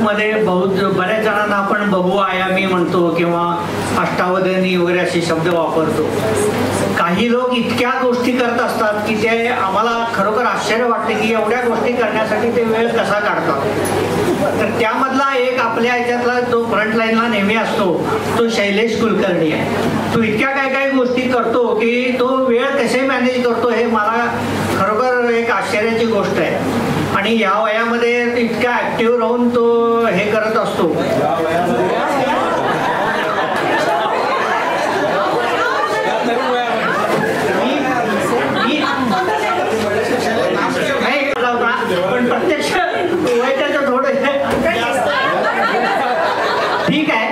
मध्ये बऱ्याच जणांना आपण बहुआयामी म्हणतो किंवा अष्टावधानी वगैरे असे शब्द वापरतो. काही लोक इतक्या गोष्टी करत असतात की ते आम्हाला खरोखर आश्चर्य वाटते की एवढ्या गोष्टी करण्यासाठी ते वेळ कसा काढतात. तर त्यामधला एक आपल्या ह्याच्यातला जो फ्रंटलाईनला नेहमी असतो तो शैलेश कुलकर्णी आहे. तो इतक्या काही गोष्टी करतो की तो वेळ कसे मॅनेज करतो हे मला खरोखर एक आश्चर्याची गोष्ट आहे. आणि या वयामध्ये इतक्या ऍक्टिव्ह राहून तो हे करत असतो. पण प्रत्यक्ष वय त्याचं थोडं ठीक आहे.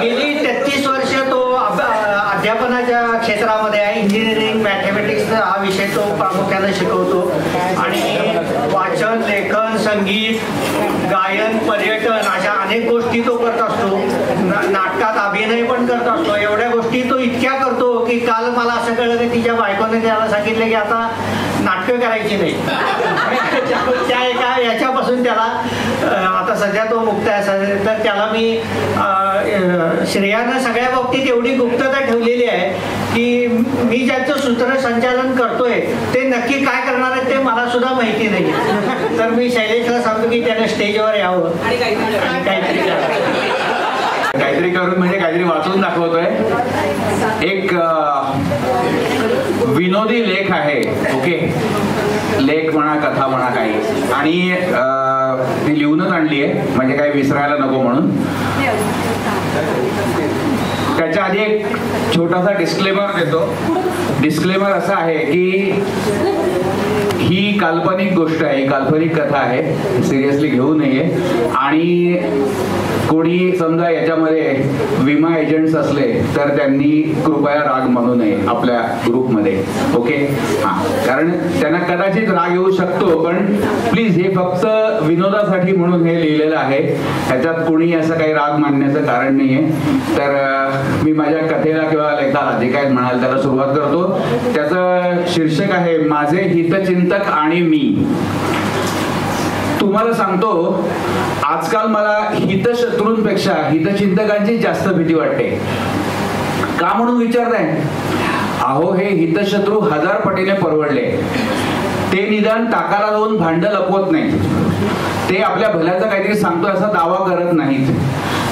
गेली 33 वर्ष तो अध्यापनाच्या क्षेत्रामध्ये आहे. इंजिनिअरिंग मॅथमॅटिक्स हा विषय तो प्रामुख्याने शिकवतो. आणि वाचन, लेखन, संगीत, गायन, पर्यटन अशा अनेक गोष्टी तो करत असतो. नाटकात अभिनय पण करत असतो. एवढ्या गोष्टी तो इतक्या करतो की काल मला असं कळलं की तिच्या बायकोने त्याला सांगितलं की आता नाटकं करायची नाही. त्या एका याच्यापासून त्याला आता सध्या तो मुक्त आहे. तर त्याला मी श्रेयानं सगळ्या बाबतीत एवढी गुप्तता ठेवलेली आहे की मी ज्याचं सूत्रसंचालन करतोय ते नक्की काय करणार आहे ते मला सुद्धा माहिती नाही. तर मी शैलेशला सांगतो की त्याने स्टेजवर यावं आणि काहीतरी करून म्हणजे काहीतरी वाचून दाखवतोय. एक विनोदी लेख आहे. ओके, लेख म्हणा, कथा म्हणा काही, आणि ती लिहूनच आणली आहे म्हणजे काही विसरायला नको म्हणून. त्याच्या आधी एक छोटासा डिस्क्लेमर देतो. डिस्क्लेमर असा आहे की ही काल्पनिक गोष्ट आहे, काल्पनिक कथा आहे, सिरियसली घेऊ नये. आणि कोणी समजा याच्यामध्ये विमा एजंट्स असले तर त्यांनी कृपया राग मानू नये आपल्या ग्रुपमध्ये. ओके, हां, कारण त्यांना कदाचित राग येऊ शकतो, पण प्लीज हे फक्त विनोदासाठी म्हणून हे लिहिलेलं आहे. ह्याच्यात कोणी असं काही राग मानण्याचं कारण नाही आहे. तर मी माझ्या कथेला किंवा लेखाला जे काय म्हणाल त्याला सुरुवात करतो. त्याचं शीर्षक आहे माझे हितचिंतक आणि मी. तुम्हाला सांगतो, आजकाल मला हितशत्रूंपेक्षा हितचिंतकांची जास्त भीती वाटते. का म्हणून विचारताय? अहो, हे हितशत्रू 1000 पटीने परवडले. ते निदान ताकाला लावून भांड लपवत नाहीत. ते आपल्या भल्याचं काहीतरी सांगतोय असा दावा करत नाहीत.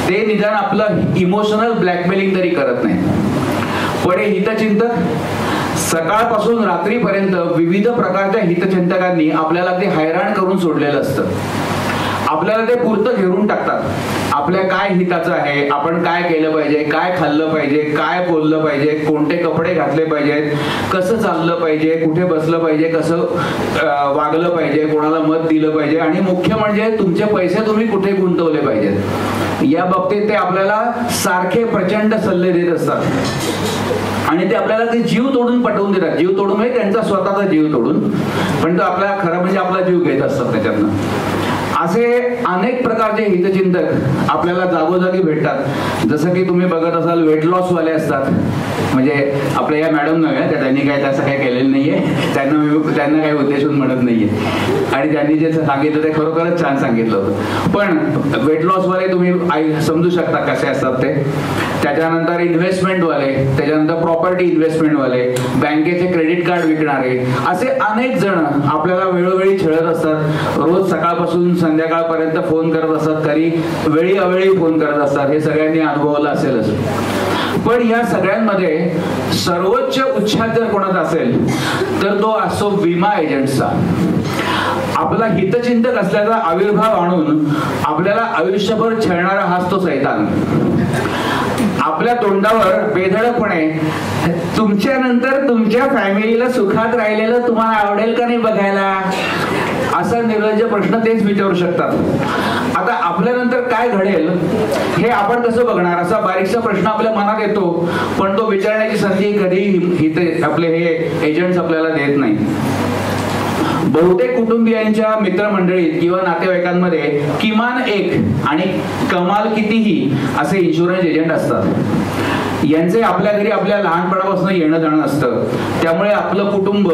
ते निदान आपलं इमोशनल ब्लॅकमेलिंग तरी करत नाहीत. पण हे हितचिंतक सकाळपासून रात्रीपर्यंत विविध प्रकारच्या हितचिंतकांनी आपल्याला ते हैराण करून सोडलेलं असतं. आपल्याला ते पुरतं घेरून टाकतात. आपल्या काय हिताचं आहे, आपण काय केलं पाहिजे, काय खाल्लं पाहिजे, काय बोललं पाहिजे, कोणते कपडे घातले पाहिजेत, कसं चाललं पाहिजे, कुठे बसलं पाहिजे, कसं वागलं पाहिजे, कोणाला मत दिलं पाहिजे, आणि मुख्य म्हणजे तुमचे पैसे तुम्ही कुठे गुंतवले पाहिजेत. या बाबतीत ते आपल्याला सारखे प्रचंड सल्ले देत असतात. आणि ते आपल्याला ते जीव तोडून पटवून देतात. जीव तोडून म्हणजे त्यांचा स्वतःचा जीव तोडून, पण तो आपला खरं म्हणजे आपला जीव घेत असतात त्याच्यातनं. असे अनेक प्रकारचे हितचिंतक आपल्याला जागोजागी भेटतात. जसं की तुम्ही बघत असाल वेट लॉस वाले असतात. म्हणजे आपल्या या मॅडम नव्हे, त्यांनी काय तसं काही केलेलं नाहीये. त्यांना काही उद्देशून म्हणत नाहीये. आणि त्यांनी जे सांगितलं ते खरोखरच छान सांगितलं होतं. पण वेट लॉस वाले तुम्ही समजू शकता कसे असतात ते. त्याच्यानंतर इन्व्हेस्टमेंट वाले, त्याच्यानंतर प्रॉपर्टी इन्व्हेस्टमेंट वाले, बँकेचे क्रेडिट कार्ड विकणारे, असे अनेक जण आपल्याला वेळोवेळी छळत असतात. रोज सकाळपासून संध्याकाळपर्यंत फोन करत असतात. कधी वेळी अवेळी फोन करत असतात. हे सगळ्यांनी अनुभवलं असेलच. पण या सगळ्यांमध्ये सर्वोच्च उच्छाद जर कोणाचा असेल तर तो असतो विमा एजंट्सचा. आपला हितचिंतक असल्याचा आविर्भाव आणून आपल्याला आयुष्यभर छळणारा हाच तो सैतान. आपल्या तोंडावर बेधडकपणे तुमच्या नंतर तुमच्या फॅमिलीला सुखात राहिलेलं तुम्हाला आवडेल का नाही बघायला, असा निर्लज्ज प्रश्न तेच विचारू शकतात. आता आपल्यानंतर काय घडेल हे आपण कसं बघणार, असा बारीकसा प्रश्न आपल्या मनात येतो. पण तो विचारण्याची संधी कधी आपले हे एजंट्स आपल्याला देत नाही. बहुतेक कुटुंबियांच्या मित्रमंडळीत किंवा नातेवाईकांमध्ये किमान एक आणि कमाल कितीही असे इन्शुरन्स एजंट असतात. यांचे आपल्या घरी आपल्या लहानपणापासून येणं जाणं असतं. त्यामुळे आपलं कुटुंब,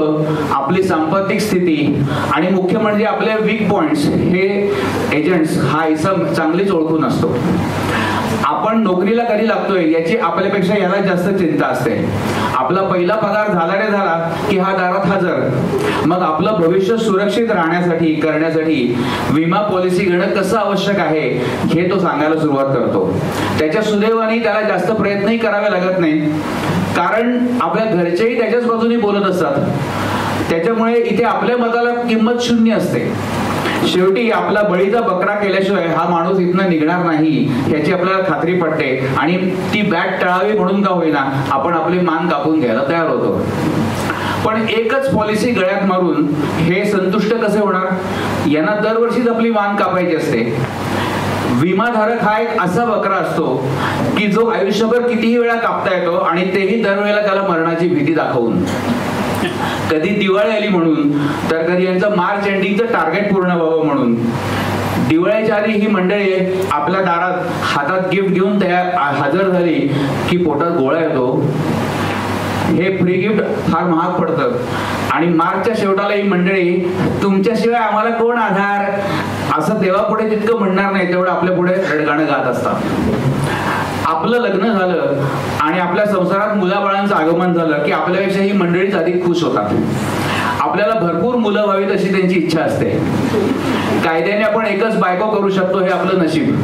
आपली सांपत्तिक स्थिती आणि मुख्य म्हणजे आपले वीक पॉइंट्स हे एजंट्स हा इसम चांगलीच ओळखून असतो. आपण नोकरीला कधी लागतोय याची आपल्यापेक्षा याला जास्त चिंता असते. आपला पहिला पगार झाला रे झाला की हा दारात हजर. मग आपलं भविष्य सुरक्षित राहण्यासाठी करण्यासाठी विमा पॉलिसी घेणं कसं आवश्यक आहे हे तो सांगायला सुरुवात करतो. त्याच्या सुदैवाने त्याला जास्त प्रयत्नही करावे लागत नाही, कारण आपल्या घरचेही त्याच्याच बाजूने बोलत असतात. त्याच्यामुळे इथे आपल्या मताला किंमत शून्य असते. शेवटी आपला बळीचा बकरा केल्याशिवाय हा माणूस इथनं निघणार नाही याची आपल्याला खात्री पडते आणि ती बॅट टळावी म्हणून का होईना आपण आपली मान कापून घ्यायला तयार होतो. पण एकच पॉलिसी गळ्यात मारून हे संतुष्ट कसे होणार? यांना दरवर्षीच आपली मान कापायची असते. विमाधारक हा एक असा बकरा असतो की जो आयुष्यभर कितीही वेळा कापता येतो आणि तेही दरवेळेला त्याला मरणाची भीती दाखवून. कधी दिवाळी आली म्हणून, तर कधी यांचं मार्च एंडिंगचं टार्गेट पूर्ण व्हावं म्हणून. दिवाळीच्या आधी ही मंडळी आपल्या दारात हातात गिफ्ट घेऊन तयार हजर झाली की पोटात गोळा येतो. हे फ्री गिफ्ट फार महाग पडतं आणि मार्चच्या शेवटाला ही मंडळी तुमच्याशिवाय आम्हाला कोण आधार असं देवापुढे जितकं म्हणणार नाही तेवढं आपल्या पुढे रडगाणं गात असतात. आपलं लग्न झालं आणि आपल्या संसारात मुलाबाळांचं आगमन झालं की आपल्यापेक्षा ही मंडळीच अधिक खुश होतात. आपल्याला भरपूर मुलं व्हावीत अशी त्यांची इच्छा असते. कायद्याने आपण एकच बायको करू शकतो हे आपलं नशीब.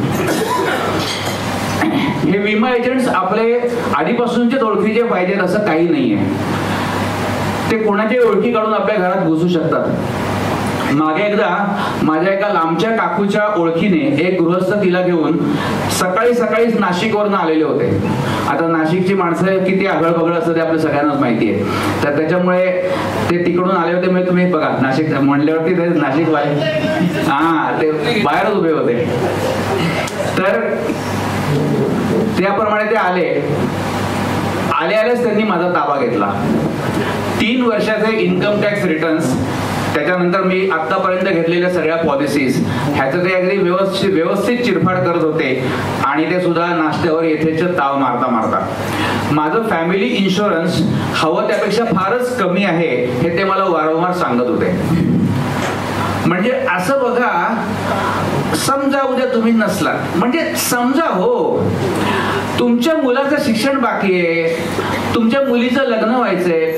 हे विमा एजंट्स आपले आधीपासूनचे ओळखीचे पाहिजेत असं काही नाहीये. ते कोणाची ओळखी काढून आपल्या घरात घुसू शकतात. मागे एकदा माझ्या एका लांबच्या काकूच्या ओळखीने एक गृहस्थ तिला घेऊन सकाळी सकाळीच नाशिकवरून आलेले होते. आता नाशिकची माणसं किती आगळ बगळ असतं ते आपल्या सगळ्यांनाच माहिती आहे. तर त्याच्यामुळे ते तिकडून आले होते. म्हणजे तुम्ही बघा नाशिक म्हणल्यावरती ते नाशिकवाले ते बाहेरच उभे होते. तर त्याप्रमाणे ते आलेच त्यांनी माझा ताबा घेतला. 3 वर्षाचे इन्कम टॅक्स रिटर्न्स, त्याच्यानंतर मी आतापर्यंत घेतलेल्या सगळ्या पॉलिसीज ह्याचं ते अगदी व्यवस्थित चिरफाड करत होते आणि ते सुद्धा नाश्त्यावर येथेच ताव मारता माझं फॅमिली इन्शुरन्स हवं त्यापेक्षा फारच कमी आहे हे ते मला वारंवार सांगत होते. म्हणजे असं बघा, समजा उद्या तुम्ही नसला, म्हणजे समजा हो तुमच्या मुलाचं शिक्षण बाकी आहे, तुमच्या मुलीचं लग्न व्हायचंय.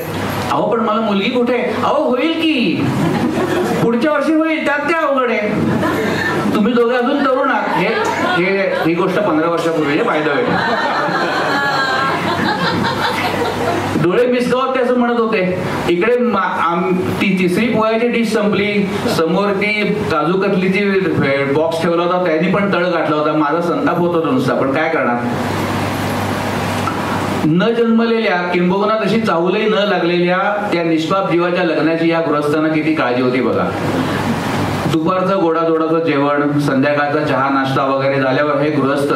अहो पण मला मुलगी कुठे? अहो होईल की पुढच्या वर्षी होईल, त्यात काय अवघड आहे? तुम्ही दोघे अजून तरुण आहात. ही गोष्ट 15 वर्षापूर्वी फायदा होईल. डोळे मिसगावत ते असं म्हणत होते. इकडे ती तिसरी पोळ्याची डिश संपली, समोर ती काजू कतलीची बॉक्स ठेवला होता त्यांनी पण तळ गाठला होता. माझा संताप होत होता नुसता. पण काय करणार? न जन्मलेल्या किंबहुना तशी चाहूलही न लागलेल्या त्या निष्पाप जीवाच्या लग्नाची या गृहस्थांना किती काळजी होती बघा. दुपारचं गोडाधोडाचं जेवण, संध्याकाळचा चहा नाश्ता वगैरे झाल्यावर हे गृहस्थ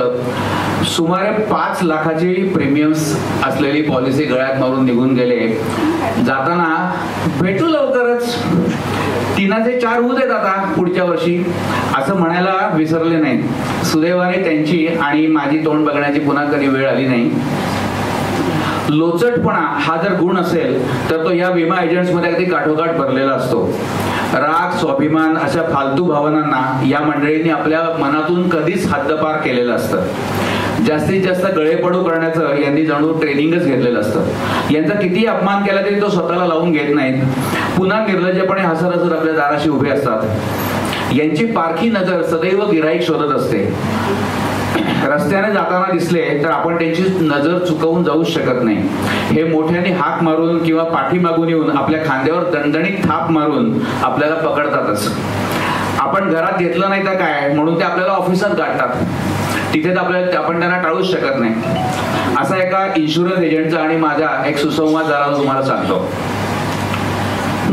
सुमारे 5 लाखाची प्रीमियम्स असलेली पॉलिसी गळ्यात मारून निघून गेले. जाताना भेटू लवकरच, 3चे 4 होऊ देत आता पुढच्या वर्षी असं म्हणायला विसरले नाहीत. सुदैवाने त्यांची आणि माझी तोंड बघण्याची पुन्हा कधी वेळ आली नाही. लोचटपणा हा जर गुण असेल तर तो या विमा एजंट्स मध्ये अगदी काठोकाठ भरलेला असतो. राग, स्वाभिमान अशा फालतू भावनांना या मंडळींनी आपल्या मनातून कधीच हद्दपार केलेलं असतं. जास्तीत जास्त गळेपडू करण्याचं यांनी जणू ट्रेनिंगच घेतलेलं असतं. यांचा कितीही अपमान केला तरी तो स्वतःला लावून घेत नाहीत. पुन्हा निर्लज्जपणे हसत हसत आपल्या दाराशी उभे असतात. यांची पारखी नजर सदैव गिऱ्हाईक शोधत असते. रस्त्याने जाताना दिसले तर आपण त्यांची नजर चुकवून जाऊच शकत नाही. हे मोठ्याने हाक मारून किंवा पाठीमागून येऊन आपल्या खांद्यावर दणदणीत थाप मारून आपल्याला पकडतातच. आपण घरात घेतलं नाही तर काय म्हणून ते आपल्याला ऑफिसात गाठतात. तिथे आपण त्यांना टाळूच शकत नाही. असा एका इन्शुरन्स एजंटचा आणि माझा एक सुसंवाद झाला तुम्हाला सांगतो.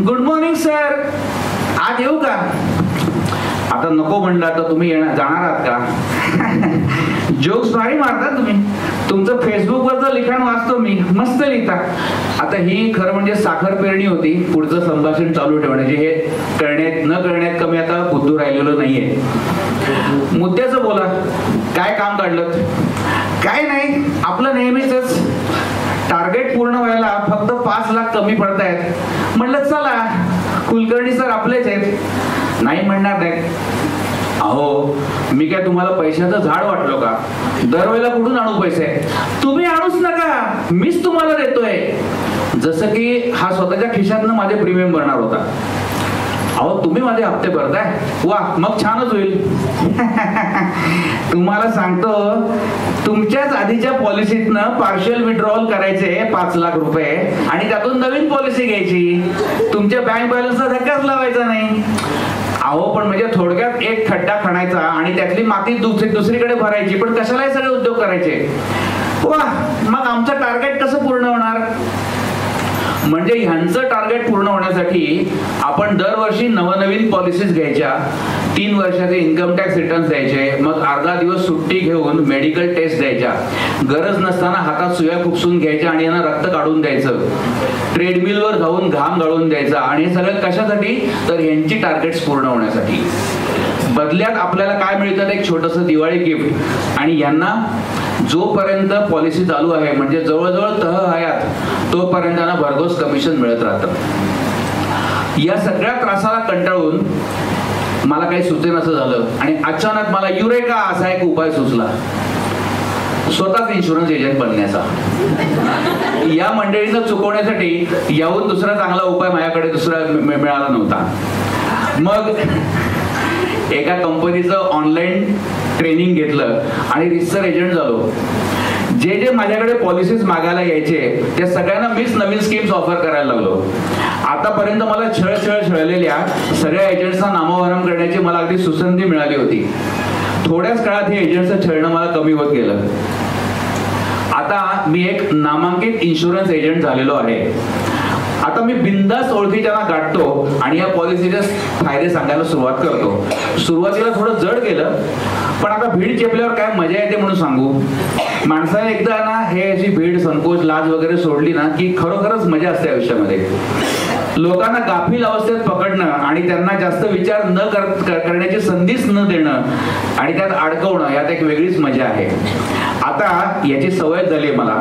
गुड मॉर्निंग सर, आज येऊ का? आता नको म्हणला तर तुम्ही जाणार आहात का? जोक्स भारी मारता तुम्ही. तुमचं फेसबुकवरचं लिखाण वाचतो मी, मस्त लिहिता. आता ही खरं म्हणजे साखर पेरणी होती पुढचं संभाषण चालू ठेवण्याची. हे करण्यात न करण्यात कमी आता बुद्धू राहिलेलो नाहीये. मुद्द्याचं बोला, काय काम काढलं? काय नाही, आपलं नेहमीच टार्गेट पूर्ण व्हायला फक्त 5 लाख कमी पडतायत. म्हणलं चला, कुलकर्णी सर आपलेच आहेत, नाही म्हणणार नाही. अहो, मी काय तुम्हाला पैशाचं झाड वाटलो का? दरवेळेला कुठून आणू पैसे? तुम्ही आणूच नका, मीच तुम्हाला देतोय. जसं की हा स्वतःच्या खिशातनं माझे प्रीमियम भरणार होता. अहो, तुम्ही माझे हप्ते भरताय, वा, मग छानच होईल. तुम्हाला सांगतो, तुमच्याच आधीच्या पॉलिसीतनं पार्शियल विड्रॉल करायचे 5 लाख रुपये आणि त्यातून नवीन पॉलिसी घ्यायची. तुमच्या बँक बॅलन्सचा धक्काच लावायचा नाही. अहो, पण म्हणजे थोडक्यात एक खड्डा खणायचा आणि त्यातली माती दुसरीकडे भरायची. पण कशाला हे सगळे उद्योग करायचे? वा, मग आमचं टार्गेट कसं पूर्ण होणार? म्हणजे ह्यांचं टार्गेट पूर्ण होण्यासाठी आपण दरवर्षी नवनवीन पॉलिसीज घ्यायच्या, 3 वर्षाचे इन्कम टॅक्स रिटर्न्स द्यायचे, मग अर्धा दिवस सुट्टी घेऊन मेडिकल टेस्ट द्यायच्या, गरज नसताना हातात सुया खुपसून घ्यायच्या आणि यांना रक्त काढून द्यायचं, ट्रेडमिलवर जाऊन घाम गाळून द्यायचा. आणि हे सगळं कशासाठी? तर यांची टार्गेट्स पूर्ण होण्यासाठी. बदल्यात आपल्याला काय मिळतं? एक छोटंसं दिवाळी गिफ्ट. आणि यांना जोपर्यंत पॉलिसी चालू आहे, म्हणजे जवळजवळ तह हयात, तोपर्यंत त्यांना भरघोस कमिशन मिळत राहतं. या सगळ्या त्रासाला कंटाळून मला काही सुचेनासं झालं आणि अचानक मला युरेका असा एक उपाय सुचला, स्वतःच इन्शुरन्स एजंट बनण्याचा. या मंडळींना चुकवण्यासाठी याहून दुसरा चांगला उपाय माझ्याकडे दुसरा मिळाला नव्हता. मग एका कंपनीचं ऑनलाईन ट्रेनिंग घेतलं आणि रिसर्च एजंट झालो. जे जे माझ्याकडे पॉलिसीज मागायला यायचे त्या सगळ्यांना मीच नवीन स्कीम्स ऑफर करायला लागलो. आतापर्यंत मला छळलेल्या सगळ्या एजंट्सना नामोहरम करण्याची मला अगदी सुसंधी मिळाली होती. थोड्याच काळात हे एजंट्सचं छळणं मला कमी होत गेलं. आता मी एक नामांकित इन्शुरन्स एजंट झालेलो आहे. आता मी बिंदास ओळखीच्यांना गाठतो आणि या पॉलिसीचे फायदे सांगायला सुरुवात करतो. सुरुवातीला थोडं जड गेलं, पण आता भीड चेपल्यावर काय मजा येते म्हणून सांगू. माणसाने एकदा ना हे अशी भीड, संकोच, लाज वगैरे सोडली ना की खरोखरच मजा असते आयुष्यामध्ये. लोकांना गाफील अवस्थेत पकडणं आणि त्यांना जास्त विचार न करण्याची संधीच न देणं आणि त्यात अडकवणं, यात एक वेगळीच मजा आहे. आता याची सवय झाली मला.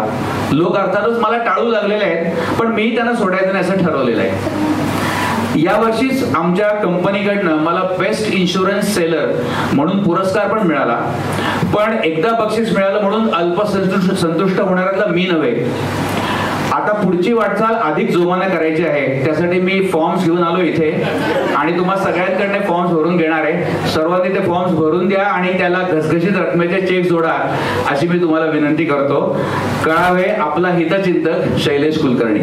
लोक अर्थातच मला टाळू लागलेले आहेत, पण मी त्यांना सोडायचं नाही असं ठरवलेलं आहे. यावर्षीच आमच्या कंपनीकडनं मला बेस्ट इन्शुरन्स सेलर म्हणून पुरस्कार पण मिळाला. पण एकदा बक्षीस मिळालं म्हणून अल्पसंतुष्ट होणाऱ्यातला मी नव्हे. आता पुढची वाटचाल अधिक जोमाने करायची आहे. त्यासाठी मी फॉर्म्स घेऊन आलो इथे आणि तुम्हा सगळ्यांकडे फॉर्म्स भरून घेणार आहे. सर्वांनी ते फॉर्म्स भरून द्या आणि त्याला घसघशीत रकमेचे चेक जोडा अशी मी तुम्हाला विनंती करतो. कळावे, आपला हितचिंतक शैलेश कुलकर्णी.